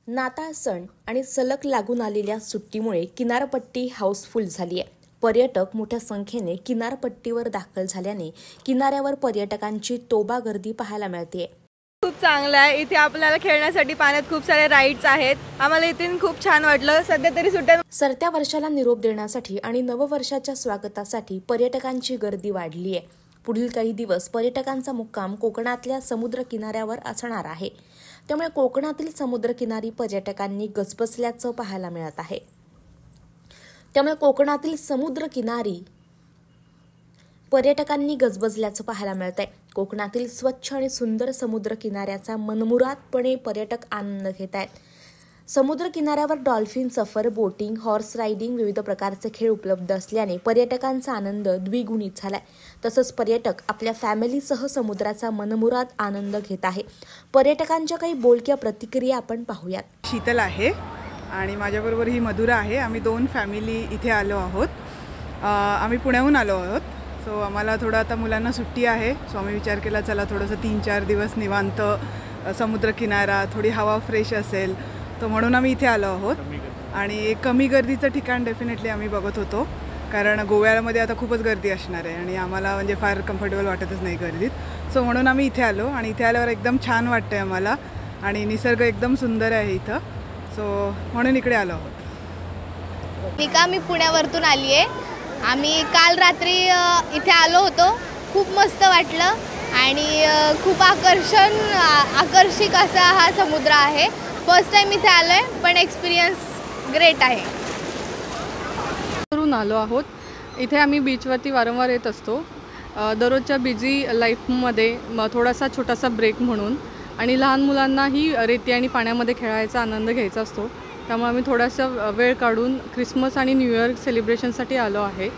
नाताळ सण आणि सलग लागून आलेल्या सुट्टीमुळे किनारपट्टी हाऊसफुल झाली आहे। पर्यटक मोठ्या संख्येने किनारपट्टीवर दाखल झाल्याने किनाऱ्यावर पर्यटकांची तोबा गर्दी पाहायला मिळते। खूप चांगलं आहे। इथे आपल्याला खेळण्यासाठी पाण्यात खूप सारे राईड्स आहेत। आम्हाला इथे खूप छान वाटलं। सध्या तरी सुट्ट्या सरत्या वर्षाला निरोप देण्यासाठी आणि नववर्षाच्या स्वागतासाठी पर्यटकांची गर्दी वाढली आहे। पुढील काही दिवस पर्यटकांचा मुक्काम कोकणातल्या समुद्र किनाऱ्यावर असणार आहे। त्यामुळे कोकणातील समुद्रकिनारी पर्यटकांनी गजबजल्याचं पाहायला मिळत आहे। त्यामुळे कोकणातील समुद्रकिनारी पर्यटकांनी गजबजल्याचं पाहायला मिळत आहे। कोकणातील स्वच्छ आणि सुंदर समुद्र किनाऱ्याचा मनमुरादपणे पर्यटक आनंद घेत आहेत। समुद्र किनाऱ्यावर डॉल्फिन सफर, बोटिंग, हॉर्स रायडिंग, विविध प्रकारचे खेळ उपलब्ध असल्याने पर्यटकांचा आनंद द्विगुणित झालाय। तसंच पर्यटक आपल्या फॅमिलीसह समुद्राचा मनमुराद आनंद घेत आहे। पर्यटकांच्या काही बोलक्या प्रतिक्रिया आपण पाहूयात। शीतल आहे आणि माझ्याबरोबर ही मधुरा आहे। आम्ही 2 फॅमिली इथे आलो आहोत। आम्ही पुण्याहून आलो आहोत। सो आम्हाला थोडं आता मुलांना सुट्टी आहे। सो आम्ही विचार केला चला थोडंसं 3-4 दिवस निवांत समुद्र किनारा, थोडी हवा फ्रेश असेल, तो म्हणून आम्ही इथे आलो आहोत। आणि कमी गर्दीचं ठिकाण डेफिनेटली आम्ही बघत होतो, कारण गोव्यामध्ये आता खूपच गर्दी असणार आहे आणि आम्हाला म्हणजे फार कम्फर्टेबल वाटतच नाही गर्दीत। सो म्हणून आम्ही इथे आलो आणि इथे आल्यावर एकदम छान वाटतंय आम्हाला आणि निसर्ग एकदम सुंदर आहे इथं। सो म्हणून इकडे आलो आहोत। मी पुण्यावरून आली आहे। आम्ही काल रात्री इथे आलो होतो। खूप मस्त वाटलं आणि खूप आकर्षक असा हा समुद्र आहे। फर्स्ट टाइम इथे आलोय, पण एक्सपिरियन्स ग्रेट आहे। वरून आलो आहोत। इथे आम्ही बीचवरती वारंवार येत असतो दररोजच्या बिझी लाईफमध्ये थोडासा छोटासा ब्रेक म्हणून, आणि लहान मुलांनाही रेती आणि पाण्यामध्ये खेळायचा आनंद घ्यायचा असतो। त्यामुळे आम्ही थोडासा वेळ काढून ख्रिसमस आणि न्यू इयर सेलिब्रेशनसाठी आलो आहे।